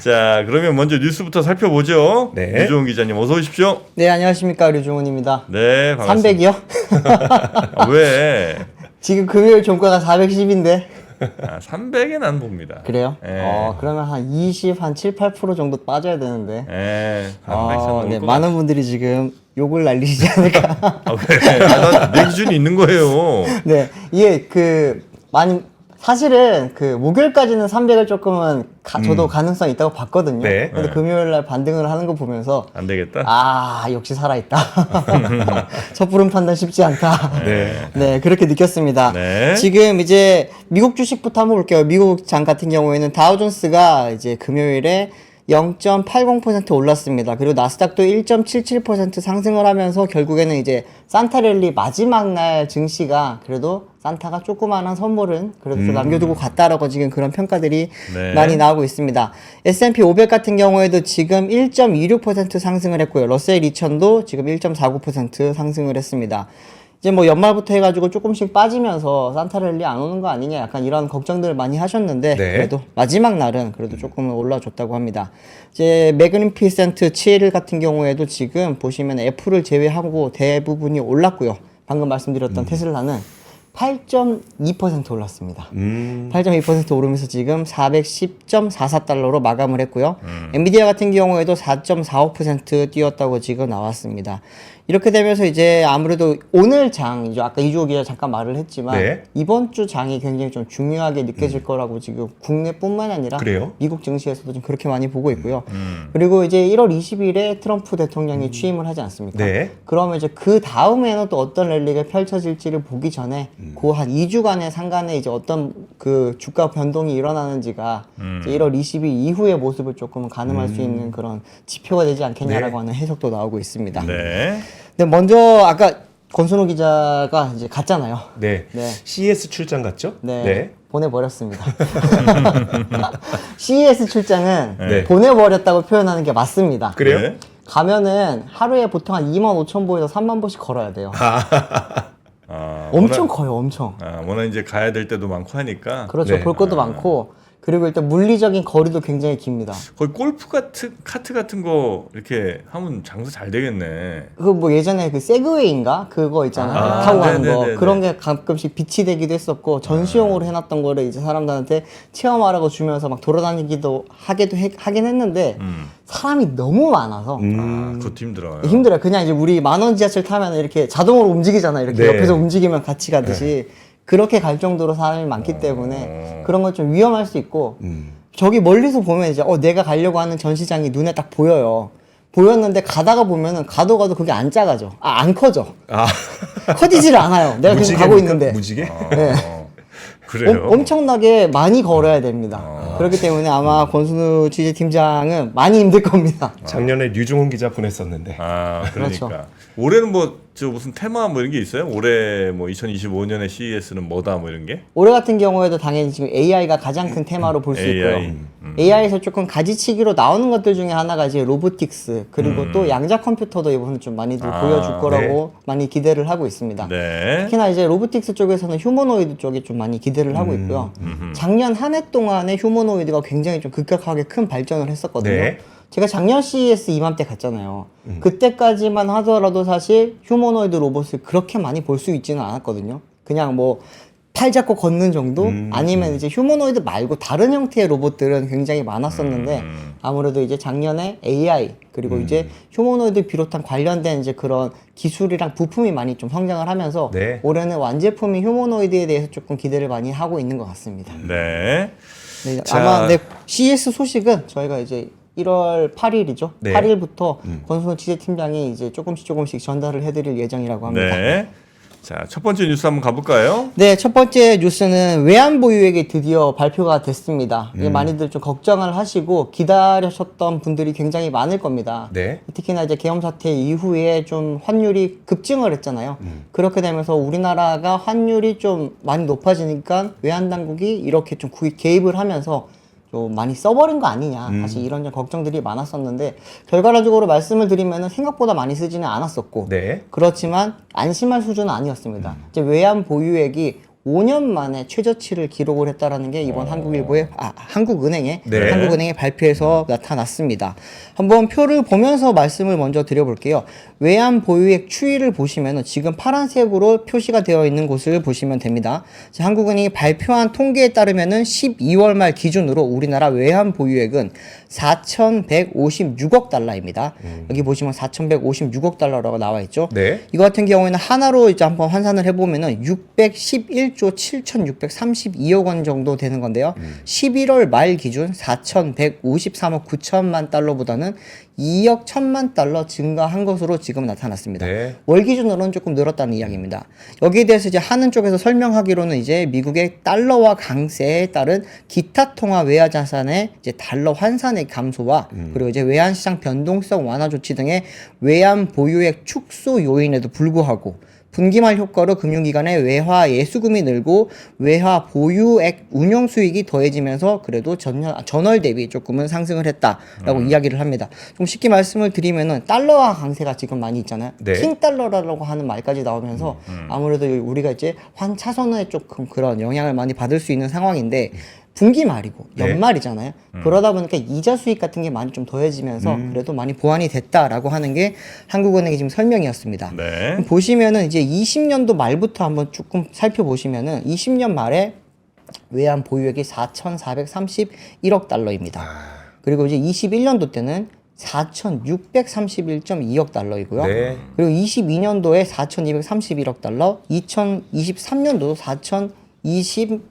자, 그러면 먼저 뉴스부터 살펴보죠. 네. 류종훈 기자님 어서 오십시오. 네, 안녕하십니까. 류종훈입니다. 네, 반갑습니다. 300이요? 아, 왜? 지금 금요일 종가가 410인데. 아, 300엔 안 봅니다. 그래요? 예. 그러면 한 20, 한 7, 8% 정도 빠져야 되는데. 예. 한 네, 많은 분들이 지금 욕을 날리시지 않을까. 아, 왜? 내 기준이 있는 거예요. 네, 이게 사실은 목요일까지는 300을 조금은 저도 가능성 있다고 봤거든요. 네. 근데 금요일 날 반등을 하는 거 보면서 안 되겠다. 역시 살아있다. 섣부른 판단 쉽지 않다. 네. 네, 그렇게 느꼈습니다. 네. 지금 이제 미국 주식부터 한번 볼게요. 미국 장 같은 경우에는 다우존스가 이제 금요일에 0.80% 올랐습니다. 그리고 나스닥도 1.77% 상승을 하면서 결국에는 이제 산타랠리 마지막 날 증시가 그래도 산타가 조그마한 선물은 그래도 좀 남겨두고 갔다라고 지금 그런 평가들이 네. 많이 나오고 있습니다. S&P 500 같은 경우에도 지금 1.26% 상승을 했고요. 러셀 2000도 지금 1.49% 상승을 했습니다. 이제 뭐 연말부터 해가지고 조금씩 빠지면서 산타랠리 안 오는 거 아니냐 약간 이런 걱정들을 많이 하셨는데 네. 그래도 마지막 날은 그래도 조금 올라줬다고 합니다. 이제 매그니피센트 7 같은 경우에도 지금 보시면 애플을 제외하고 대부분이 올랐고요. 방금 말씀드렸던 테슬라는 8.2% 올랐습니다. 8.2% 오르면서 지금 410.44달러로 마감을 했고요. 엔비디아 같은 경우에도 4.45% 뛰었다고 지금 나왔습니다. 이렇게 되면서 이제 아무래도 오늘 장, 이제 아까 이주호 기자 잠깐 말을 했지만 네. 이번 주 장이 굉장히 좀 중요하게 느껴질 거라고 지금 국내뿐만 아니라 그래요? 미국 증시에서도 좀 그렇게 많이 보고 있고요. 그리고 이제 1월 20일에 트럼프 대통령이 취임을 하지 않습니까? 네. 그러면 이제 그 다음에는 또 어떤 랠리가 펼쳐질지를 보기 전에 그 한 2주간의 상간에 이제 어떤 그 주가 변동이 일어나는지가 이제 1월 20일 이후의 모습을 조금 가늠할 수 있는 그런 지표가 되지 않겠냐라고 하는 해석도 나오고 있습니다. 네. 근데 먼저 아까 권순호 기자가 이제 갔잖아요. 네. 네. CES 출장 갔죠? 네. 보내버렸습니다. CES 출장은 네. 보내버렸다고 표현하는 게 맞습니다. 그래요? 네. 가면은 하루에 보통 한 25,000보에서 30,000보씩 걸어야 돼요. 아, 엄청 커요, 엄청. 워낙 이제 가야 될 때도 많고 하니까. 그렇죠. 네. 볼 것도 많고, 그리고 일단 물리적인 거리도 굉장히 깁니다. 거의 골프 카트 같은 거 이렇게 하면 장사 잘 되겠네. 그 뭐 예전에 그 세그웨이인가? 그거 있잖아요. 아, 타고 가는 네네네네. 거. 그런 게 가끔씩 비치되기도 했었고, 전시용으로 해놨던 거를 이제 사람들한테 체험하라고 주면서 막 돌아다니기도 하긴 했는데, 사람이 너무 많아서, 아, 그것도 힘들어요. 힘들어요. 그냥 이제 우리 만원 지하철 타면 이렇게 자동으로 움직이잖아요. 이렇게 네. 옆에서 움직이면 같이 가듯이. 그렇게 갈 정도로 사람이 많기 때문에 그런 건 좀 위험할 수 있고 저기 멀리서 보면 이제 내가 가려고 하는 전시장이 눈에 딱 보여요. 보였는데 가다가 보면은 가도 그게 안 작아져. 안 커져. 커지질 않아요. 내가 계속 가고 있는데. 무지개? 네. 그래요? 엄청나게 많이 걸어야 됩니다. 그렇기 때문에 아마 권순우 취재팀장은 많이 힘들 겁니다. 작년에 류종훈 기자 보냈었는데. 아, 그러니까. 그렇죠. 올해는 뭐 저 무슨 테마 뭐 이런 게 있어요? 올해 뭐 2025년에 CES는 뭐다 뭐 이런 게? 올해 같은 경우에도 당연히 지금 AI가 가장 큰 테마로 볼 수 있고요. AI. AI에서 조금 가지치기로 나오는 것들 중에 하나가 이제 로보틱스 그리고 또 양자 컴퓨터도 이번에 좀 많이들 보여줄 거라고 많이 기대를 하고 있습니다. 네. 특히나 이제 로보틱스 쪽에서는 휴머노이드 쪽에 좀 많이 기대를 하고 있고요. 작년 한 해 동안에 휴머노이드가 굉장히 좀 급격하게 큰 발전을 했었거든요. 네. 제가 작년 CES 이맘때 갔잖아요. 그때까지만 하더라도 사실 휴머노이드 로봇을 그렇게 많이 볼 수 있지는 않았거든요. 그냥 뭐 팔 잡고 걷는 정도? 아니면 이제 휴머노이드 말고 다른 형태의 로봇들은 굉장히 많았었는데 아무래도 이제 작년에 AI 그리고 이제 휴머노이드 비롯한 관련된 이제 그런 기술이랑 부품이 많이 좀 성장을 하면서 네. 올해는 완제품인 휴머노이드에 대해서 조금 기대를 많이 하고 있는 것 같습니다. 네. 네, 자. 아마 CES 소식은 저희가 이제 1월 8일이죠. 네. 8일부터 권순호 취재팀장이 이제 조금씩 전달을 해드릴 예정이라고 합니다. 네. 자, 첫 번째 뉴스 한번 가볼까요? 네, 첫 번째 뉴스는 외환보유액이 드디어 발표가 됐습니다. 이게 많이들 좀 걱정을 하시고 기다리셨던 분들이 굉장히 많을 겁니다. 네. 특히나 이제 계엄 사태 이후에 좀 환율이 급증을 했잖아요. 그렇게 되면서 우리나라가 환율이 좀 많이 높아지니까 외환당국이 이렇게 좀 개입을 하면서 좀 많이 써버린 거 아니냐 사실 이런 걱정들이 많았었는데 결과적으로 말씀을 드리면 생각보다 많이 쓰지는 않았었고 네. 그렇지만 안심할 수준은 아니었습니다. 이제 외환 보유액이 5년 만에 최저치를 기록을 했다라는 게 이번 한국은행의 네. 한국은행의 발표에서 나타났습니다. 한번 표를 보면서 말씀을 먼저 드려볼게요. 외환 보유액 추이를 보시면은 지금 파란색으로 표시가 되어 있는 곳을 보시면 됩니다. 자, 한국은행이 발표한 통계에 따르면은 12월 말 기준으로 우리나라 외환 보유액은 4,156억 달러입니다. 여기 보시면 4,156억 달러라고 나와 있죠. 네. 이거 같은 경우에는 하나로 이제 한번 환산을 해보면은 611조 7,632억 원 정도 되는 건데요. 11월 말 기준 4,153억 9천만 달러보다는 2억 1천만 달러 증가한 것으로 지금 나타났습니다. 네. 월 기준으로는 조금 늘었다는 이야기입니다. 여기에 대해서 이제 하는 쪽에서 설명하기로는 이제 미국의 달러화 강세에 따른 기타 통화 외화 자산의 이제 달러 환산의 감소와 그리고 이제 외환 시장 변동성 완화 조치 등의 외환 보유액 축소 요인에도 불구하고 분기말 효과로 금융기관의 외화 예수금이 늘고 외화 보유액 운용 수익이 더해지면서 그래도 전월 대비 조금은 상승을 했다라고 이야기를 합니다. 좀 쉽게 말씀을 드리면은 달러화 강세가 지금 많이 있잖아요. 네. 킹 달러라고 하는 말까지 나오면서 아무래도 우리가 이제 환 차선에 조금 그런 영향을 많이 받을 수 있는 상황인데 분기 말이고 연말이잖아요. 그러다 보니까 이자 수익 같은 게 많이 좀 더해지면서 그래도 많이 보완이 됐다라고 하는 게 한국은행의 지금 설명이었습니다. 네. 보시면은 이제 20년도 말부터 한번 조금 살펴보시면은 20년 말에 외환 보유액이 4,431억 달러입니다. 그리고 이제 21년도 때는 4,631.2억 달러이고요. 네. 그리고 22년도에 4,231억 달러, 2023년도도 4,021억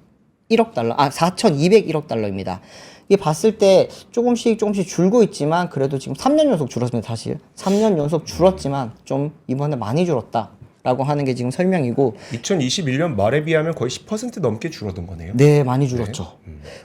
달러, 4,201억 달러입니다. 이게 봤을 때 조금씩 줄고 있지만 그래도 지금 3년 연속 줄었습니다. 사실 3년 연속 줄었지만 좀 이번에 많이 줄었다라고 하는 게 지금 설명이고 2021년 말에 비하면 거의 10% 넘게 줄어든 거네요. 네, 많이 줄었죠.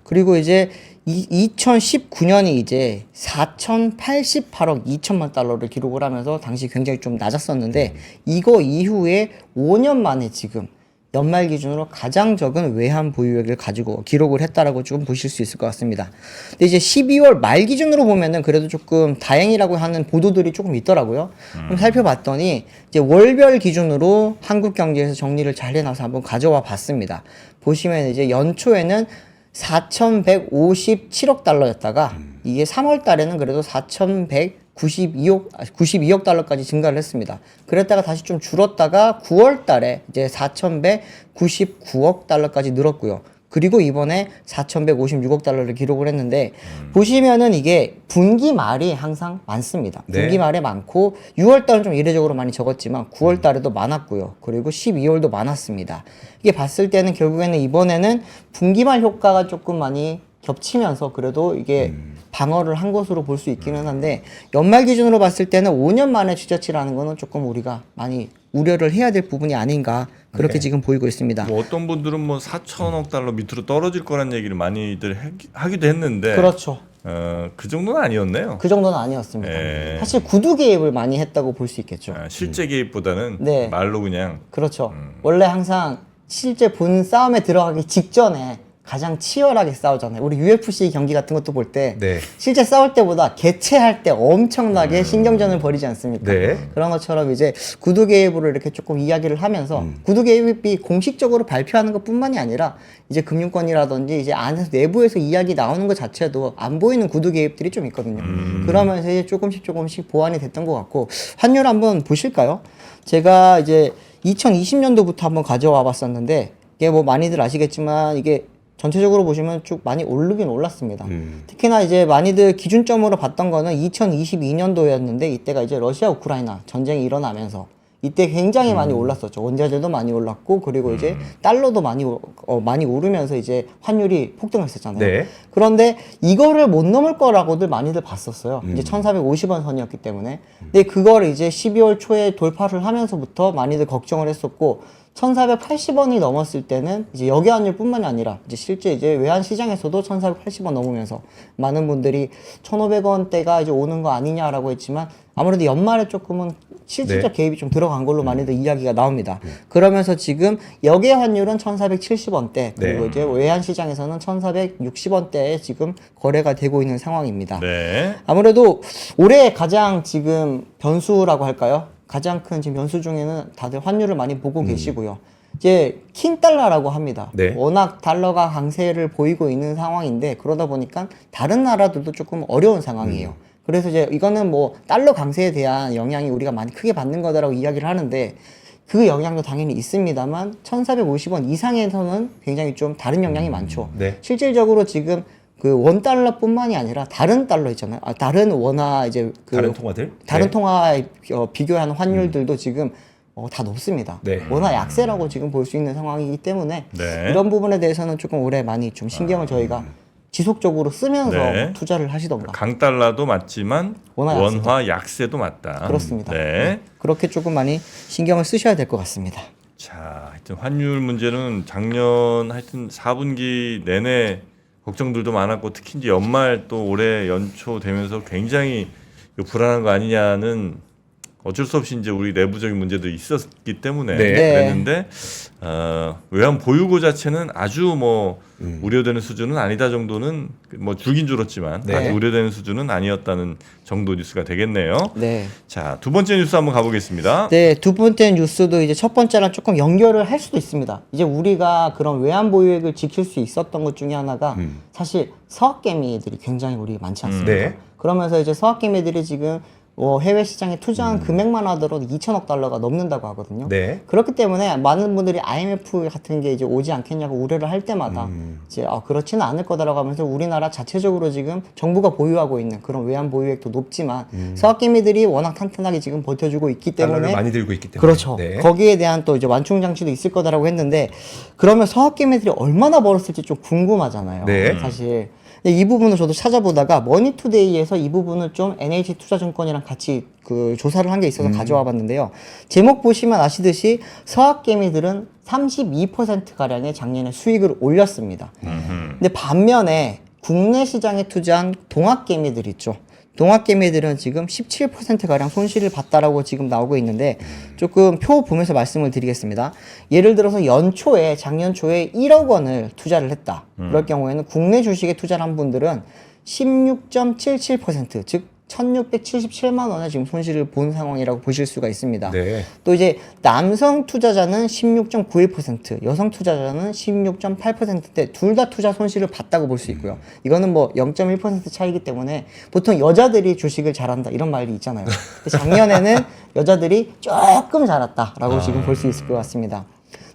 그리고 이제 2019년이 이제 4,088억 2천만 달러를 기록을 하면서 당시 굉장히 좀 낮았었는데 이거 이후에 5년 만에 지금 연말 기준으로 가장 적은 외환 보유액을 가지고 기록을 했다라고 좀 보실 수 있을 것 같습니다. 근데 이제 12월 말 기준으로 보면은 그래도 조금 다행이라고 하는 보도들이 조금 있더라고요. 좀 살펴봤더니 이제 월별 기준으로 한국경제에서 정리를 잘 해놔서 한번 가져와 봤습니다. 보시면 이제 연초에는 4,157억 달러였다가 이게 3월 달에는 그래도 4,192억 달러까지 증가를 했습니다. 그랬다가 다시 좀 줄었다가 9월 달에 이제 4,199억 달러까지 늘었고요. 그리고 이번에 4,156억 달러를 기록을 했는데 보시면은 이게 분기 말이 항상 많습니다. 분기 네. 말에 많고 6월 달은 좀 이례적으로 많이 적었지만 9월 달에도 많았고요. 그리고 12월도 많았습니다. 이게 봤을 때는 결국에는 이번에는 분기 말 효과가 조금 많이 겹치면서 그래도 이게 방어를 한 것으로 볼 수 있기는 한데 연말 기준으로 봤을 때는 5년 만에 최저치라는 거는 조금 우리가 많이 우려를 해야 될 부분이 아닌가 그렇게 네. 지금 보이고 있습니다. 뭐 어떤 분들은 뭐 4천억 달러 밑으로 떨어질 거란 얘기를 많이들 하기도 했는데 그렇죠. 그 정도는 아니었네요. 그 정도는 아니었습니다. 예. 사실 구두 개입을 많이 했다고 볼 수 있겠죠. 실제 개입보다는 네. 말로 그냥 그렇죠. 원래 항상 실제 본 싸움에 들어가기 직전에 가장 치열하게 싸우잖아요. 우리 UFC 경기 같은 것도 볼 때 네. 실제 싸울 때보다 개최할 때 엄청나게 신경전을 벌이지 않습니까? 네. 그런 것처럼 이제 구두 개입으로 이렇게 조금 이야기를 하면서 구두 개입이 공식적으로 발표하는 것뿐만이 아니라 이제 금융권이라든지 이제 안에서 내부에서 이야기 나오는 것 자체도 안 보이는 구두 개입들이 좀 있거든요. 그러면서 이제 조금씩 보완이 됐던 것 같고 환율 한번 보실까요? 제가 이제 2020년도부터 한번 가져와 봤었는데 이게 뭐 많이들 아시겠지만 이게 전체적으로 보시면 쭉 많이 오르긴 올랐습니다. 특히나 이제 많이들 기준점으로 봤던 거는 2022년도였는데 이때가 이제 러시아 우크라이나 전쟁이 일어나면서 이때 굉장히 많이 올랐었죠. 원자재도 많이 올랐고 그리고 이제 달러도 많이 오르면서 이제 환율이 폭등했었잖아요. 네. 그런데 이거를 못 넘을 거라고들 많이들 봤었어요. 이제 1,450원 선이었기 때문에. 근데 그거를 이제 12월 초에 돌파를 하면서부터 많이들 걱정을 했었고 1,480원이 넘었을 때는 이제 역외환율뿐만이 아니라 이제 실제 이제 외환 시장에서도 1,480원 넘으면서 많은 분들이 1,500원대가 이제 오는 거 아니냐라고 했지만 아무래도 연말에 조금은 실질적 네. 개입이 좀 들어간 걸로 많이들 이야기가 나옵니다. 그러면서 지금 역외 환율은 1,470원대 그리고 네. 이제 외환 시장에서는 1,460원대에 지금 거래가 되고 있는 상황입니다. 네. 아무래도 올해 가장 지금 변수라고 할까요? 가장 큰 지금 변수 중에는 다들 환율을 많이 보고 계시고요. 이제 킹 달러라고 합니다. 네. 워낙 달러가 강세를 보이고 있는 상황인데 그러다 보니까 다른 나라들도 조금 어려운 상황이에요. 그래서 이제 이거는 뭐 달러 강세에 대한 영향이 우리가 많이 크게 받는 거다라고 이야기를 하는데 그 영향도 당연히 있습니다만 1,450원 이상에서는 굉장히 좀 다른 영향이 많죠. 네. 실질적으로 지금 그 원 달러뿐만이 아니라 다른 달러 있잖아요. 다른 원화 이제 그 다른 통화들? 다른 네. 통화에 비교하는 환율들도 지금 다 높습니다. 네. 원화 약세라고 지금 볼 수 있는 상황이기 때문에 네. 이런 부분에 대해서는 조금 올해 많이 좀 신경을 저희가 지속적으로 쓰면서 네. 뭐 투자를 하시던가. 강달러도 맞지만 원화 원화 약세도 맞다. 그렇습니다. 네. 그렇게 조금 많이 신경을 쓰셔야 될 것 같습니다. 자, 하여튼 환율 문제는 작년 하여튼 4분기 내내 걱정들도 많았고 특히 이제 연말 또 올해 연초 되면서 굉장히 불안한 거 아니냐는 어쩔 수 없이 이제 우리 내부적인 문제도 있었기 때문에 네. 그랬는데 외환 보유고 자체는 아주 뭐 우려되는 수준은 아니다 정도는 뭐 줄긴 줄었지만 네. 아주 우려되는 수준은 아니었다는 정도 뉴스가 되겠네요. 네. 자, 두 번째 뉴스 한번 가보겠습니다. 네, 두 번째 뉴스도 이제 첫 번째랑 조금 연결을 할 수도 있습니다. 이제 우리가 그런 외환 보유액을 지킬 수 있었던 것 중에 하나가 사실 서학개미들이 굉장히 우리 많지 않습니까? 네. 그러면서 이제 서학개미들이 지금 해외 시장에 투자한 금액만 하더라도 2천억 달러가 넘는다고 하거든요. 네. 그렇기 때문에 많은 분들이 IMF 같은 게 이제 오지 않겠냐고 우려를 할 때마다 이제 그렇지는 않을 거다라고 하면서 우리나라 자체적으로 지금 정부가 보유하고 있는 그런 외환 보유액도 높지만 서학개미들이 워낙 탄탄하게 지금 버텨주고 있기 때문에 달러를 많이 들고 있기 때문에. 그렇죠. 네. 거기에 대한 또 이제 완충 장치도 있을 거다라고 했는데 그러면 서학개미들이 얼마나 벌었을지 좀 궁금하잖아요. 네. 사실. 근데 이 부분을 저도 찾아보다가 머니투데이에서 이 부분을 좀 NH투자증권이랑 같이 그 조사를 한 게 있어서 가져와 봤는데요. 제목 보시면 아시듯이 서학개미들은 32%가량의 작년에 수익을 올렸습니다. 근데 반면에 국내 시장에 투자한 동학개미들 있죠. 동학개미들은 지금 17%가량 손실을 봤다라고 지금 나오고 있는데 조금 표 보면서 말씀을 드리겠습니다. 예를 들어서 연초에 작년 초에 1억 원을 투자를 했다. 그럴 경우에는 국내 주식에 투자를 한 분들은 16.77% 즉 1,677만 원의 지금 손실을 본 상황이라고 보실 수가 있습니다. 네. 또 이제 남성 투자자는 16.91%, 여성 투자자는 16.8%대 둘 다 투자 손실을 봤다고 볼 수 있고요. 이거는 뭐 0.1% 차이기 때문에 보통 여자들이 주식을 잘한다 이런 말이 있잖아요. 근데 작년에는 여자들이 조금 잘했다라고 지금 볼 수 있을 것 같습니다.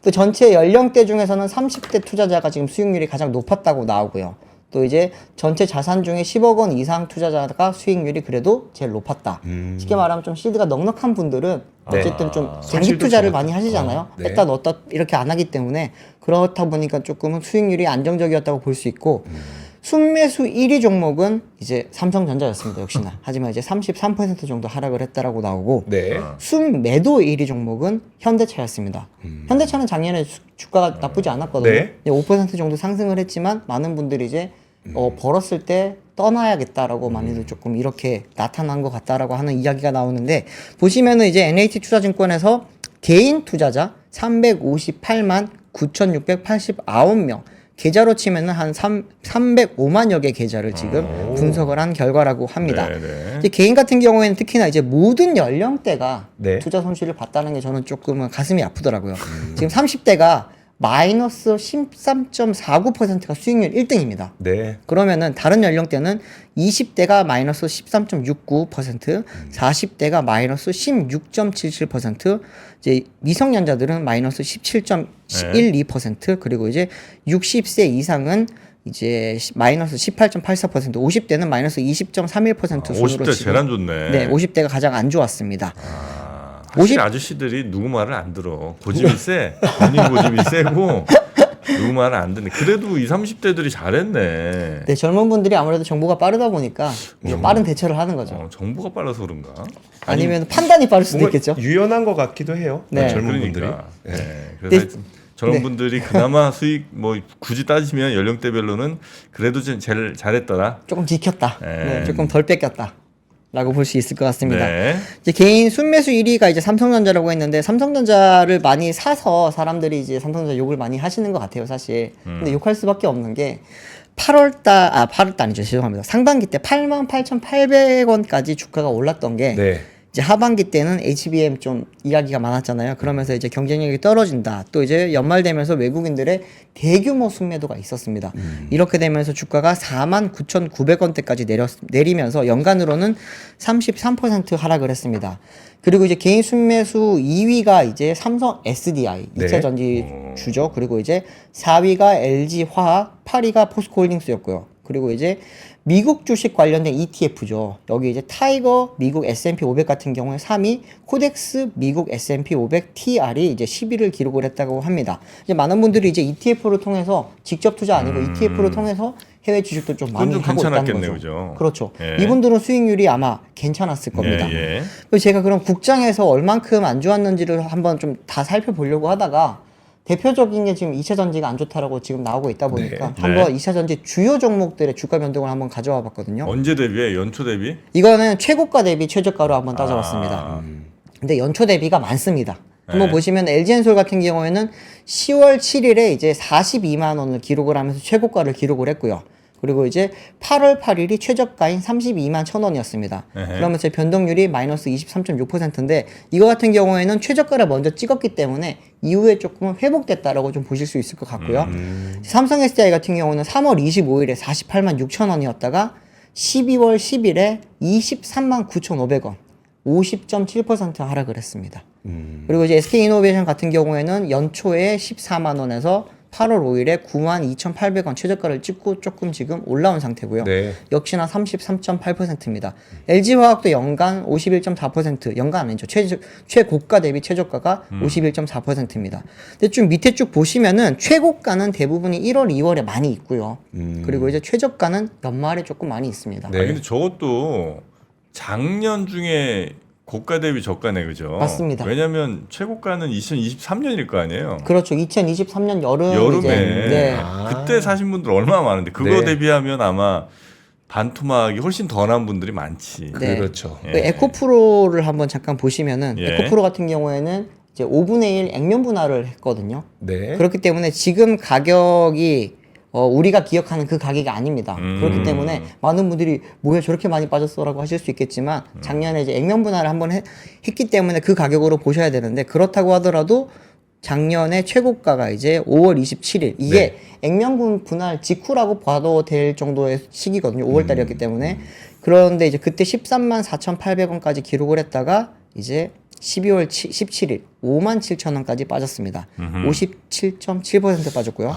또 전체 연령대 중에서는 30대 투자자가 지금 수익률이 가장 높았다고 나오고요. 또 이제 전체 자산 중에 10억 원 이상 투자자가 수익률이 그래도 제일 높았다. 쉽게 말하면 좀 시드가 넉넉한 분들은 어쨌든 좀 장기 손실도 투자를 적었다. 많이 하시잖아요. 네. 뺐다 넣었다 이렇게 안 하기 때문에 그렇다 보니까 조금은 수익률이 안정적이었다고 볼 수 있고 순매수 1위 종목은 이제 삼성전자였습니다. 역시나. 하지만 이제 33% 정도 하락을 했다라고 나오고 네. 순매도 1위 종목은 현대차였습니다. 현대차는 작년에 주가가 나쁘지 않았거든요. 네. 5% 정도 상승을 했지만 많은 분들이 이제 벌었을 때 떠나야겠다라고 많이들 조금 이렇게 나타난 것 같다라고 하는 이야기가 나오는데 보시면은 이제 NH투자증권에서 개인 투자자 358만 9,689명 계좌로 치면은 한 305만여 개 계좌를 지금 분석을 한 결과라고 합니다. 네네. 이제 개인 같은 경우에는 특히나 이제 모든 연령대가 네. 투자 손실을 봤다는 게 저는 조금은 가슴이 아프더라고요. 지금 30대가 마이너스 13.49%가 수익률 1등입니다. 네. 그러면은 다른 연령대는 20대가 마이너스 13.69%, 40대가 마이너스 16.77%, 이제 미성년자들은 마이너스 17.12%, 그리고 이제 60세 이상은 이제 마이너스 18.84%, 50대는 마이너스 20.31% 순으로 50대 지금 제일 안 좋네. 네, 50대가 가장 안 좋았습니다. 확실히 아저씨들이 누구 말을 안 들어. 고집이 세. 본인 고집이 세고 누구 말을 안 듣네. 그래도 20, 30대들이 잘했네. 네, 젊은 분들이 아무래도 정보가 빠르다 보니까 이제 빠른 대처를 하는 거죠. 정보가 빨라서 그런가? 아니면 판단이 빠를 수도 뭔가 있겠죠. 유연한 것 같기도 해요. 네. 젊은 분들이. 그러니까. 네. 그래서 네. 하여튼 저런 네. 분들이 그나마 수익 뭐 굳이 따지면 연령대별로는 그래도 좀 제일 잘했더라. 조금 지켰다. 네. 네, 조금 덜 뺏겼다. 라고 볼 수 있을 것 같습니다. 네. 이제 개인 순매수 1위가 이제 삼성전자라고 했는데 삼성전자를 많이 사서 사람들이 이제 삼성전자 욕을 많이 하시는 것 같아요, 사실. 근데 욕할 수밖에 없는 게 8월달 아니죠. 죄송합니다. 상반기 때 88,800원까지 주가가 올랐던 게 네. 이제 하반기 때는 HBM 좀 이야기가 많았잖아요. 그러면서 이제 경쟁력이 떨어진다. 또 이제 연말 되면서 외국인들의 대규모 순매도가 있었습니다. 이렇게 되면서 주가가 49,900원대까지 내리면서 연간으로는 33% 하락을 했습니다. 그리고 이제 개인 순매수 2위가 이제 삼성 SDI, 네. 2차 전지 주죠. 그리고 이제 4위가 LG화학, 8위가 포스코홀딩스였고요. 그리고 이제 미국 주식 관련된 ETF죠. 여기 이제 타이거 미국 S&P 500 같은 경우에 3위, 코덱스 미국 S&P 500 TR이 이제 10위를 기록을 했다고 합니다. 이제 많은 분들이 이제 ETF를 통해서 직접 투자 아니고 ETF를 통해서 해외 주식도 좀 많이 좀 하고 있다는 괜찮았겠네요, 거죠. 그죠? 그렇죠. 예. 이분들은 수익률이 아마 괜찮았을 겁니다. 예. 그래서 제가 그럼 국장에서 얼만큼 안 좋았는지를 한번 좀 다 살펴보려고 하다가 대표적인 게 지금 2차 전지가 안 좋다라고 지금 나오고 있다 보니까 네. 한번 네. 2차 전지 주요 종목들의 주가 변동을 한번 가져와 봤거든요. 언제 대비해? 연초 대비? 이거는 최고가 대비 최저가로 한번 따져봤습니다. 아. 근데 연초 대비가 많습니다. 한번 네. 보시면 LG엔솔 같은 경우에는 10월 7일에 이제 42만 원을 기록을 하면서 최고가를 기록을 했고요. 그리고 이제 8월 8일이 최저가인 32만 1,000원이었습니다. 에헤. 그러면서 변동률이 마이너스 23.6%인데 이거 같은 경우에는 최저가를 먼저 찍었기 때문에 이후에 조금은 회복됐다라고 좀 보실 수 있을 것 같고요. 삼성 SDI 같은 경우는 3월 25일에 48만 6,000원이었다가 12월 10일에 23만 9,500원, 50.7% 하락을 했습니다. 그리고 이제 SK이노베이션 같은 경우에는 연초에 14만 원에서 8월 5일에 92,800원 최저가를 찍고 조금 지금 올라온 상태고요. 네. 역시나 33.8%입니다. LG화학도 연간 51.4%, 연간 아니죠. 최고가 대비 최저가가 51.4%입니다. 근데 좀 밑에 쭉 보시면은 최고가는 대부분이 1월, 2월에 많이 있고요. 그리고 이제 최저가는 연말에 조금 많이 있습니다. 네. 아, 근데 저것도 작년 중에 고가 대비 저가네, 그죠? 맞습니다. 왜냐면 최고가는 2023년일 거 아니에요. 그렇죠. 2023년 여름 여름에 이제 네. 그때 사신 분들 얼마나 많은데 그거 네. 대비하면 아마 반토막이 훨씬 더 난 분들이 많지. 네. 그렇죠. 예. 그 에코프로를 한번 잠깐 보시면은 예. 에코프로 같은 경우에는 이제 5분의 1 액면 분할을 했거든요. 네. 그렇기 때문에 지금 가격이 우리가 기억하는 그 가격이 아닙니다. 그렇기 때문에 많은 분들이 뭐야 저렇게 많이 빠졌어라고 하실 수 있겠지만 작년에 이제 액면 분할을 한번 했기 때문에 그 가격으로 보셔야 되는데 그렇다고 하더라도 작년에 최고가가 이제 5월 27일 이게 액면 분할 직후라고 봐도 될 정도의 시기거든요. 5월 달이었기 때문에 그런데 이제 그때 13만 4,800원까지 기록을 했다가 이제 12월 17일 5만 7천원까지 빠졌습니다. 57.7% 빠졌고요.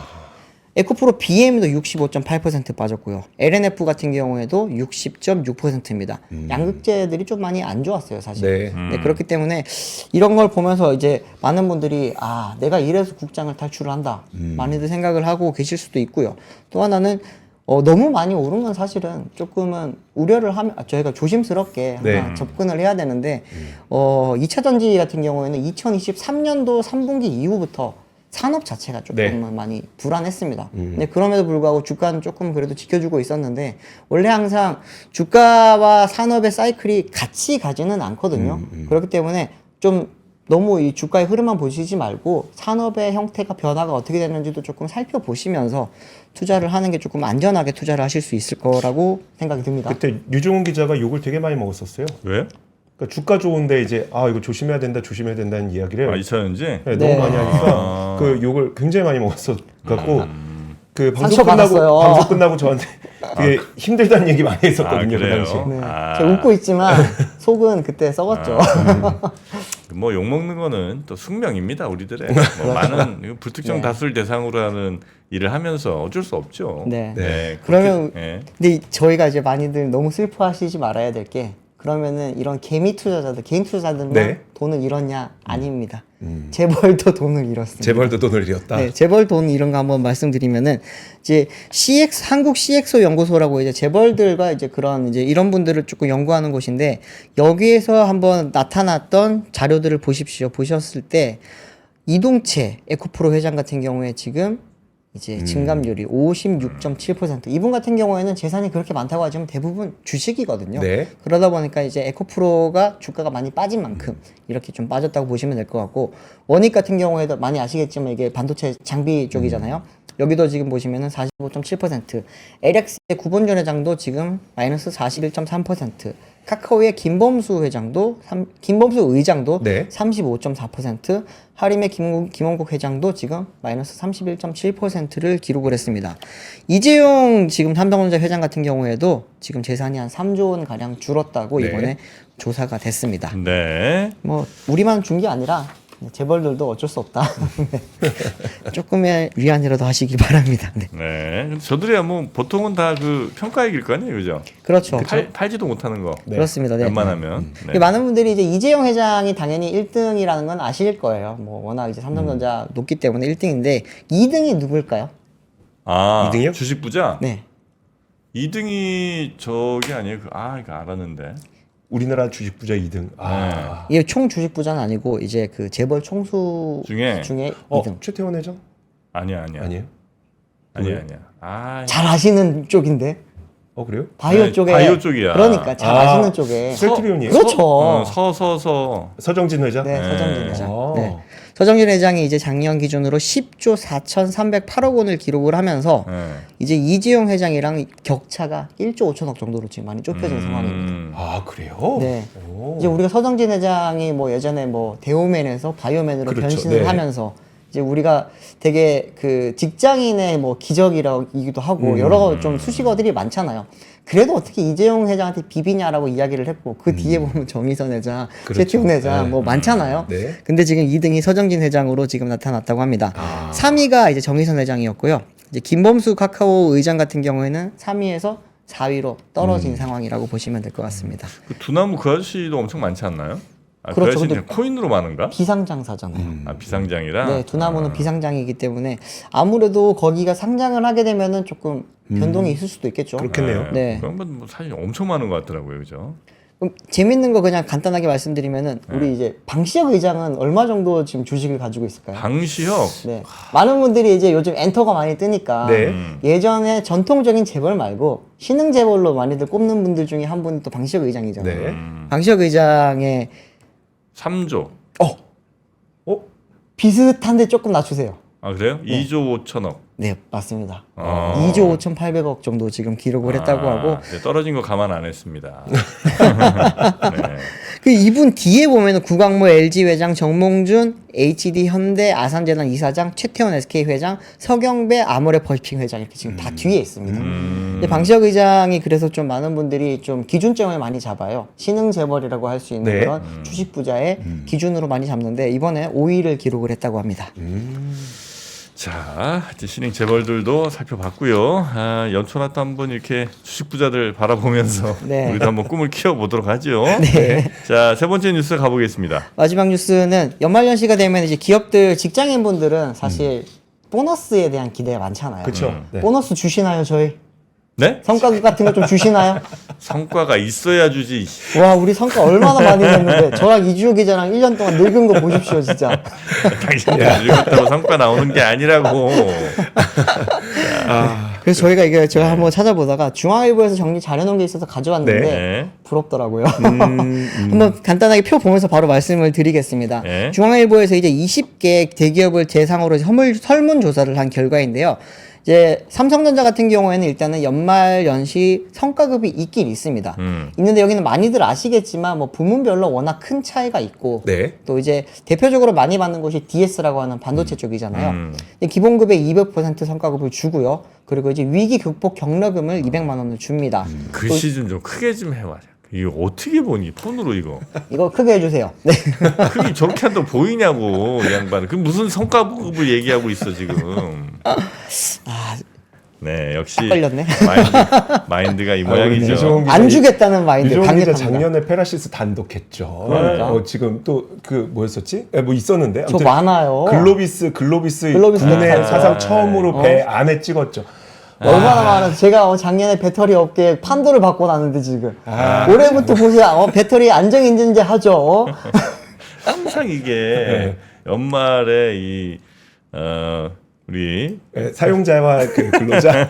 에코프로 BM도 65.8% 빠졌고요. LNF 같은 경우에도 60.6%입니다. 양극재들이 좀 많이 안 좋았어요, 사실. 네. 네, 그렇기 때문에 이런 걸 보면서 이제 많은 분들이 아, 내가 이래서 국장을 탈출을 한다. 많이들 생각을 하고 계실 수도 있고요. 또 하나는 너무 많이 오른 건 사실은 조금은 우려를 하면 저희가 조심스럽게 네. 하나 접근을 해야 되는데 2차 전지 같은 경우에는 2023년도 3분기 이후부터 산업 자체가 조금 많이 불안했습니다. 근데 그럼에도 불구하고 주가는 조금 그래도 지켜주고 있었는데 원래 항상 주가와 산업의 사이클이 같이 가지는 않거든요. 그렇기 때문에 좀 너무 이 주가의 흐름만 보시지 말고 산업의 형태가 변화가 어떻게 되는지도 조금 살펴보시면서 투자를 하는 게 조금 안전하게 투자를 하실 수 있을 거라고 생각이 듭니다. 그때 유종훈 기자가 욕을 되게 많이 먹었었어요. 왜? 그러니까 주가 좋은데 이제 이거 조심해야 된다는 이야기를 2차전지? 네, 네. 너무 많이 하니까 그 욕을 굉장히 많이 먹었어 갖고 그 상처받았어요. 방송 끝나고 저한테 되게 힘들다는 얘기 많이 했었거든요. 그 그래요? 당시. 네. 아. 제가 웃고 있지만 속은 그때 썩었죠. 뭐 욕먹는 거는 또 숙명입니다, 우리들의. 뭐 많은 불특정 네. 다수를 대상으로 하는 일을 하면서 어쩔 수 없죠. 네. 그렇게- 그러면 예. 근데 저희가 이제 많이들 너무 슬퍼하시지 말아야 될 게 그러면은 이런 개미 투자자들, 개인 투자자들만 네. 돈을 잃었냐? 아닙니다. 재벌도 돈을 잃었습니다. 재벌도 돈을 잃었다. 네, 재벌 돈 이런 거 한번 말씀드리면은 이제 한국 CXO 연구소라고 이제 재벌들과 이제 그런 이제 이런 분들을 조금 연구하는 곳인데 여기에서 한번 나타났던 자료들을 보십시오. 보셨을 때 이동채 에코프로 회장 같은 경우에 지금 이제 증감률이 56.7%. 이분 같은 경우에는 재산이 그렇게 많다고 하지만 대부분 주식이거든요. 네. 그러다 보니까 이제 에코프로가 주가가 많이 빠진 만큼 이렇게 좀 빠졌다고 보시면 될 것 같고 원익 같은 경우에도 많이 아시겠지만 이게 반도체 장비 쪽이잖아요. 여기도 지금 보시면은 45.7%, LX의 구본전 회장도 지금 마이너스 41.3%, 카카오의 김범수 의장도 네. 35.4%, 하림의 김원국 회장도 지금 마이너스 31.7%를 기록을 했습니다. 이재용 지금 삼성전자 회장 같은 경우에도 지금 재산이 한 3조 원 가량 줄었다고 네. 이번에 조사가 됐습니다. 네. 뭐 우리만 준 게 아니라 재벌들도 어쩔 수 없다. 네. 조금의 위안이라도 하시기 바랍니다. 네. 네. 근데 저들이야 뭐 보통은 다 그 평가액일 거 아니에요, 그죠? 그렇죠. 팔지도 못하는 거. 네. 그렇습니다. 네. 웬만하면. 네. 많은 분들이 이제 이재용 회장이 당연히 1등이라는 건 아실 거예요. 뭐 워낙 이제 삼성전자 높기 때문에 1등인데 2등이 누굴까요? 아, 2등이요? 주식 부자? 네. 2등이 저기 아니에요? 이거 알았는데. 우리나라 주식 부자 2등. 아. 이게 총 주식 부자는 아니고 이제 그 재벌 총수 중에? 2등. 최태원 회장? 아니야. 아니에요? 아니야. 잘 아시는 쪽인데 그래요? 바이오 네, 쪽에 바이오 쪽이야. 그러니까 잘 아시는 쪽에 셀트리온이에요? 그렇죠. 서정진 회장? 네, 서정진 회장. 아. 네. 서정진 회장이 이제 작년 기준으로 10조 4,308억 원을 기록을 하면서 네. 이제 이재용 회장이랑 격차가 1조 5천억 정도로 지금 많이 좁혀진 상황입니다. 아, 그래요? 네. 오. 이제 우리가 서정진 회장이 뭐 예전에 뭐 대오맨에서 바이오맨으로 그렇죠. 변신을 네. 하면서 이제 우리가 되게 그 직장인의 뭐 기적이라기도 하고 여러 좀 수식어들이 많잖아요. 그래도 어떻게 이재용 회장한테 비비냐라고 이야기를 했고 그 뒤에 보면 정의선 회장, 그렇죠. 최태훈 회장 네. 뭐 많잖아요. 네. 근데 지금 2등이 서정진 회장으로 지금 나타났다고 합니다. 3위가 이제 정의선 회장이었고요. 이제 김범수 카카오 의장 같은 경우에는 3위에서 4위로 떨어진 상황이라고 보시면 될 것 같습니다. 그 두나무 그 아저씨도 엄청 많지 않나요? 그 그렇죠. 아저씨는 근데 코인으로 많은가? 비상장사잖아요. 비상장이라? 네, 두나무는 비상장이기 때문에 아무래도 거기가 상장을 하게 되면은 조금 변동이 있을 수도 있겠죠. 그렇겠네요. 네. 그런 건 뭐 사실 엄청 많은 것 같더라고요, 그죠? 그럼 재밌는 거 그냥 간단하게 말씀드리면은 우리 이제 방시혁 의장은 얼마 정도 지금 주식을 가지고 있을까요? 방시혁? 네. 많은 분들이 이제 요즘 엔터가 많이 뜨니까 네. 예전에 전통적인 재벌 말고 신흥 재벌로 많이들 꼽는 분들 중에 한 분이 또 방시혁 의장이잖아요. 네. 방시혁 의장의 3조. 비슷한데 조금 낮추세요. 아, 그래요? 2조 5천억. 네, 맞습니다. 아. 2조 5,800억 정도 지금 기록을 했다고 하고 네, 떨어진 거 감안 안 했습니다. 네. 그 이분 뒤에 보면은 구광모 LG 회장, 정몽준 HD 현대 아산재단 이사장, 최태원 SK 회장, 서경배 아모레퍼시픽 회장 이렇게 지금 다 뒤에 있습니다. 근데 방시혁 의장이 그래서 좀 많은 분들이 좀 기준점을 많이 잡아요. 신흥 재벌이라고 할 수 있는 네. 그런 주식 부자의 기준으로 많이 잡는데 이번에 5위를 기록을 했다고 합니다. 자, 이제 신흥 재벌들도 살펴봤고요. 연초나 또 한번 이렇게 주식 부자들 바라보면서 네. 우리도 한번 꿈을 키워보도록 하죠. 네. 자, 세 번째 뉴스 가보겠습니다. 마지막 뉴스는 연말연시가 되면 이제 기업들 직장인분들은 사실 보너스에 대한 기대가 많잖아요. 그렇죠. 네. 보너스 주시나요, 저희? 네? 성과 같은 거 좀 주시나요? 성과가 있어야 주지. 와, 우리 성과 얼마나 많이 냈는데 저랑 이주호 기자랑 1년 동안 늙은 거 보십시오, 진짜. 당신들 늙었다고 성과 나오는 게 아니라고. 그래서 저희가 이게 제가 한번 찾아보다가 중앙일보에서 정리 잘해놓은 게 있어서 가져왔는데 네. 부럽더라고요. 한번 간단하게 표 보면서 바로 말씀을 드리겠습니다. 네. 중앙일보에서 이제 20개 대기업을 대상으로 설문조사를 한 결과인데요. 이제 삼성전자 같은 경우에는 일단은 연말 연시 성과급이 있긴 있습니다. 있는데 여기는 많이들 아시겠지만 뭐 부문별로 워낙 큰 차이가 있고 네. 또 이제 대표적으로 많이 받는 곳이 DS라고 하는 반도체 쪽이잖아요. 기본급의 200% 성과급을 주고요. 그리고 이제 위기 극복 격려금을 200만 원을 줍니다. 글씨 좀 크게 좀 해봐. 이거 어떻게 보니 폰으로 이거 이거 크게 해주세요. 네. 크게 저렇게 한다고 보이냐고 이 양반은. 그 무슨 성과급을 얘기하고 있어 지금. 네, 역시 걸렸네. 마인드가 이 우리 모양이죠. 유정훈 안 주겠다는 마인드 유정훈 기자 강력합니다. 작년에 페라시스 단독했죠. 그러니까. 지금 또 그 뭐였었지? 뭐 있었는데. 저 아무튼 많아요. 글로비스 글로비스 국내 네. 사상 처음으로 어. 배 안에 찍었죠. 얼마나 많아. 제가 작년에 배터리 업계에 판도를 받고 났는데 지금. 올해부터 보세요. 배터리 안정인증제 하죠. 항상 이게 연말에 이 우리 사용자와 그 근로자.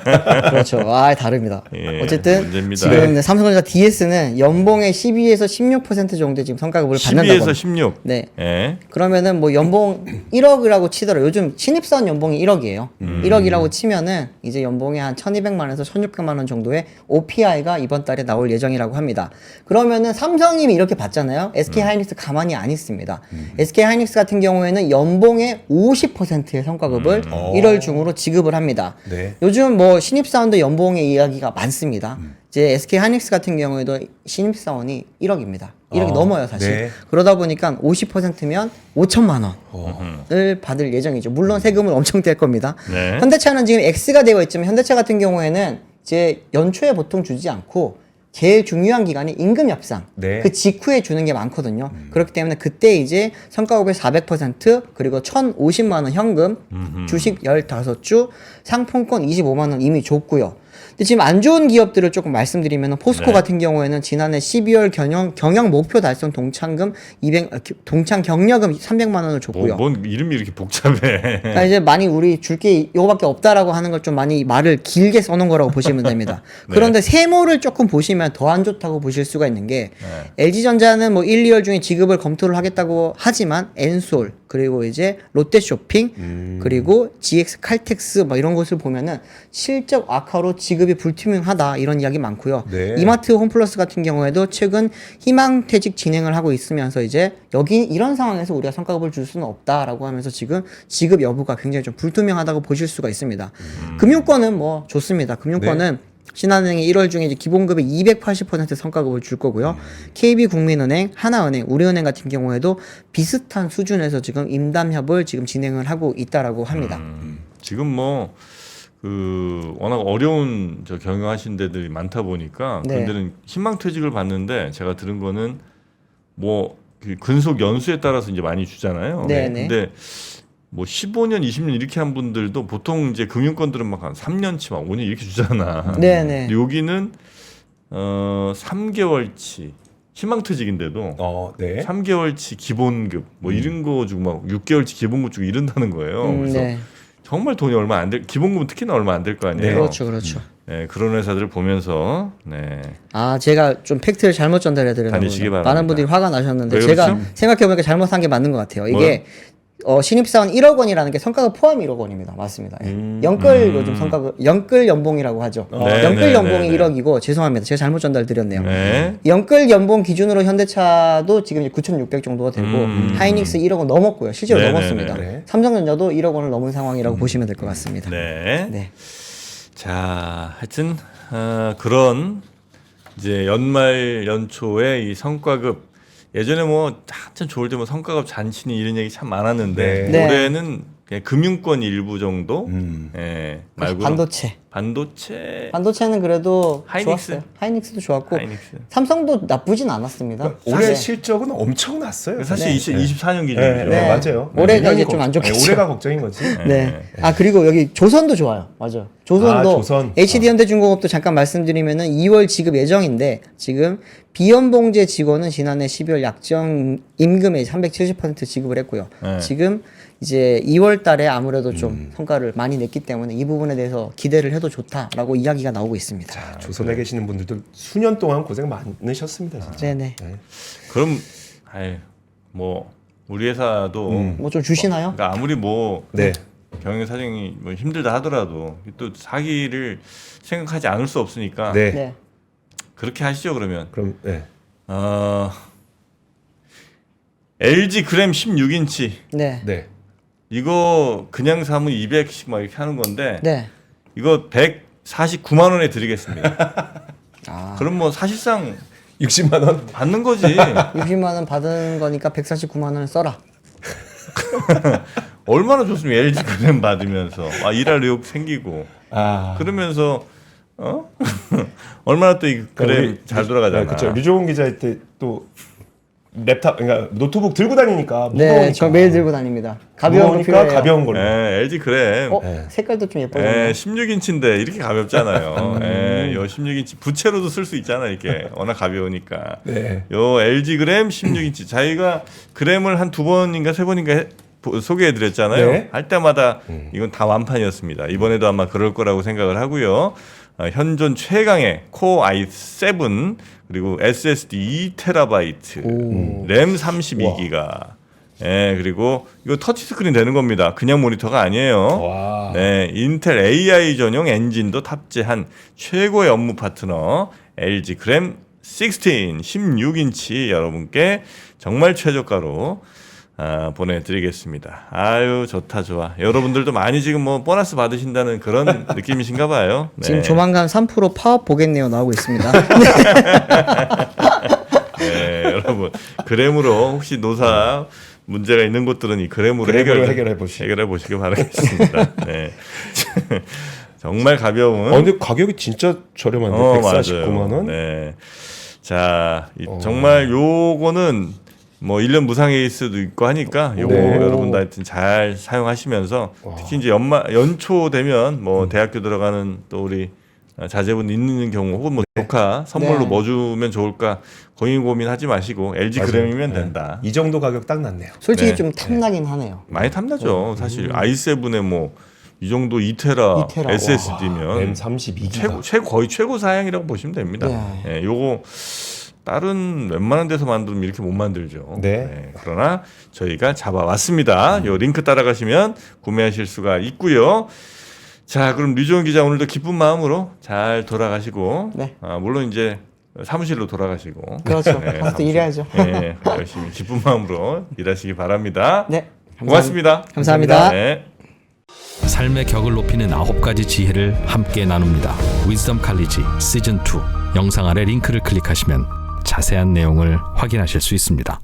그렇죠. 아, 다릅니다. 예, 어쨌든 문제입니다. 지금 삼성전자 DS는 연봉의 12에서 16% 정도 지금 성과급을 받는다고. 12에서 16. 네. 예. 그러면은 뭐 연봉 1억이라고 치더라도 요즘 신입사원 연봉이 1억이에요. 1억이라고 치면은 이제 연봉이 한 1,200만 원에서 1,600만 원 정도의 OPI가 이번 달에 나올 예정이라고 합니다. 그러면은 삼성님이 이렇게 받잖아요. SK하이닉스 가만히 안 있습니다. SK하이닉스 같은 경우에는 연봉의 50%의 성과급을 1월 중으로 지급을 합니다. 네. 요즘 뭐 신입사원도 연봉의 이야기가 많습니다. 이제 SK하이닉스 같은 경우에도 신입사원이 1억입니다. 1억이 넘어요, 사실. 네. 그러다 보니까 50%면 5천만 원을 받을 예정이죠. 물론 세금은 엄청 뗄 겁니다. 네. 현대차는 지금 X가 되어 있지만 현대차 같은 경우에는 이제 연초에 보통 주지 않고 제일 중요한 기간이 임금 협상. 네. 그 직후에 주는 게 많거든요. 그렇기 때문에 그때 이제 성과급의 400% 그리고 1,050만 원 현금, 주식 15주, 상품권 25만 원 이미 줬고요. 근데 지금 안 좋은 기업들을 조금 말씀드리면 포스코 네. 같은 경우에는 지난해 12월 경영 목표 달성 동창금 200 동창 경력금 300만 원을 줬고요. 뭔 이름이 이렇게 복잡해. 그러니까 이제 많이 우리 줄 게 이거밖에 없다라고 하는 걸 좀 많이 말을 길게 써놓은 거라고 보시면 됩니다. 네. 그런데 세모를 조금 보시면 더 안 좋다고 보실 수가 있는 게 LG전자는 뭐 1, 2월 중에 지급을 검토를 하겠다고 하지만 엔솔 그리고 이제 롯데쇼핑 그리고 GX 칼텍스 뭐 이런 것을 보면은 실적 악화로 지급이 불투명하다 이런 이야기 많고요. 네. 이마트 홈플러스 같은 경우에도 최근 희망퇴직 진행을 하고 있으면서 이제 여기 이런 상황에서 우리가 성과급을 줄 수는 없다라고 하면서 지금 지급 여부가 굉장히 좀 불투명하다고 보실 수가 있습니다. 금융권은 뭐 좋습니다. 금융권은 신한은행이 1월 중에 이제 기본급의 280% 성과급을 줄 거고요. KB국민은행, 하나은행, 우리은행 같은 경우에도 비슷한 수준에서 지금 임담협을 지금 진행을 하고 있다라고 합니다. 지금 뭐 그 워낙 어려운 저 경영하신 데들이 많다 보니까 네. 그런 데는 희망퇴직을 받는데 제가 들은 거는 뭐그 근속 연수에 따라서 이제 많이 주잖아요. 네, 네. 근데 뭐 15년, 20년 이렇게 한 분들도 보통 이제 금융권들은 막 한 3년치, 막 5년 이렇게 주잖아. 네네. 근데 여기는 3개월치 희망퇴직인데도 네. 3개월치 기본급 뭐 이런 거 주고 막 6개월치 기본급 주고 이런다는 거예요. 그래서 네. 정말 돈이 얼마 안 될, 기본급은 특히나 얼마 안 될 거 아니에요. 네. 그렇죠, 그렇죠. 네, 그런 회사들을 보면서 네. 아, 제가 좀 팩트를 잘못 전달해드렸나 다니시기 보다. 바랍니다. 많은 분들이 화가 나셨는데 왜 제가 그렇죠? 생각해보니까 잘못한 게 맞는 것 같아요. 이게 신입사원 1억 원이라는 게 성과급 포함 1억 원입니다. 맞습니다. 예. 연끌 요즘 성과급 연끌 연봉이라고 하죠. 네, 연끌 네, 연봉이 네, 네. 1억이고 죄송합니다. 제가 잘못 전달드렸네요. 네. 연끌 연봉 기준으로 현대차도 지금 9,600 정도가 되고 하이닉스 1억 원 넘었고요. 실제로 네, 넘었습니다. 네, 네, 네. 삼성전자도 1억 원을 넘은 상황이라고 보시면 될 것 같습니다. 네. 네. 자, 하여튼 그런 이제 연말 연초에 이 성과급 예전에 뭐 한참 좋을 때 뭐 성과급 잔치니 이런 얘기 참 많았는데 네. 올해는 그냥 금융권 일부 정도 예, 말고 반도체. 반도체 는 그래도 하이닉스? 좋았어요. 하이닉스도 좋았고 하이닉스. 삼성도 나쁘진 않았습니다. 올해 네. 실적은 엄청났어요. 사실 네. 24년 기준이죠. 네, 네, 맞아요. 올해가 내년이 이제 좀안 좋겠죠. 올해가 걱정인 거지. 네. 아 그리고 여기 조선도 좋아요. 맞아요. 조선도 조선. HD현대중공업도 잠깐 말씀드리면은 2월 지급 예정인데 지금 비연봉제 직원은 지난해 12월 약정 임금의 370% 지급을 했고요. 네. 지금 이제 2월 달에 아무래도 좀 성과를 많이 냈기 때문에 이 부분에 대해서 기대를 해도 좋다라고 이야기가 나오고 있습니다. 조선에 계시는 분들도 수년 동안 고생 많으셨습니다, 진짜. 네네. 네. 그럼 아이 뭐 우리 회사도 뭐 좀 주시나요? 그러니까 아무리 뭐 네. 경영 사정이 뭐 힘들다 하더라도 또 사기를 생각하지 않을 수 없으니까 네. 네. 그렇게 하시죠 그러면 그럼 네. LG 그램 16인치 네. 네. 이거 그냥 사면 200씩 막 이렇게 하는 건데 네. 이거 149만 원에 드리겠습니다. 아. 그럼 뭐 사실상 60만 원. 받는 거지. 60만 원 받은 거니까 149만 원을 써라. 얼마나 좋습니까? LG 그램 받으면서 일할 의욕 생기고 아. 그러면서 얼마나 또 이 그램 우리 잘 돌아가잖아. 그렇죠. 류종훈 기자 때 또 랩탑 그러니까 노트북 들고 다니니까 무거우니까. 네, 저 매일 들고 다닙니다. 가벼운 거 무거우니까 필요해요. 가벼운 걸로. LG 그램. 어, 색깔도 좀 예뻐졌네요. 16인치인데 이렇게 가볍잖아요. 요 16인치 부채로도 쓸 수 있잖아 이렇게 워낙 가벼우니까. 네. 요 LG 그램 16인치 자기가 그램을 한 2번인가 3번인가 소개해드렸잖아요. 네. 할 때마다 이건 다 완판이었습니다. 이번에도 아마 그럴 거라고 생각을 하고요. 현존 최강의 코어 i7 그리고 SSD 2TB, 램 32기가. 예, 그리고 이거 터치스크린 되는 겁니다. 그냥 모니터가 아니에요. 와. 네, 인텔 AI 전용 엔진도 탑재한 최고의 업무 파트너 LG 그램 16인치 여러분께 정말 최저가로 보내드리겠습니다. 아유 좋다 좋아. 여러분들도 많이 지금 뭐 보너스 받으신다는 그런 느낌이신가 봐요. 네. 지금 조만간 3% 파업 보겠네요 나오고 있습니다. 네, 여러분 그램으로 혹시 노사 문제가 있는 곳들은 이 그램으로 해결해 보시기 바라겠습니다. 네. 정말 가벼운. 근데 가격이 진짜 저렴한데 149만 원. 네. 자, 정말 요거는 뭐 1년 무상일 수도 있고 하니까 요거 네. 여러분들 하여튼 잘 사용하시면서 특히 이제 연초 되면 뭐 대학교 들어가는 또 우리 자제분 있는 경우 혹은 뭐 조카 선물로 네. 뭐 주면 좋을까 고민하지 마시고 LG 맞아요. 그램이면 네. 된다. 이 정도 가격 딱 맞네요. 솔직히 네. 좀 탐나긴 하네요. 많이 탐나죠. 사실 i7에 뭐 이 정도 2테라 2테라. SSD면 램 32기가. 거의 최고 사양이라고 보시면 됩니다. 네. 예, 요거 다른 웬만한 데서 만들면 이렇게 못 만들죠. 네. 그러나 저희가 잡아왔습니다. 요 링크 따라가시면 구매하실 수가 있고요. 자, 그럼 류지원 기자 오늘도 기쁜 마음으로 잘 돌아가시고, 네. 물론 이제 사무실로 돌아가시고, 그렇죠. 네, 가서 또 일해야죠. 네, 열심히 기쁜 마음으로 일하시기 바랍니다. 네. 고맙습니다. 감사합니다. 네. 삶의 격을 높이는 9가지 지혜를 함께 나눕니다. 위즈덤 칼리지 시즌 2 영상 아래 링크를 클릭하시면 자세한 내용을 확인하실 수 있습니다.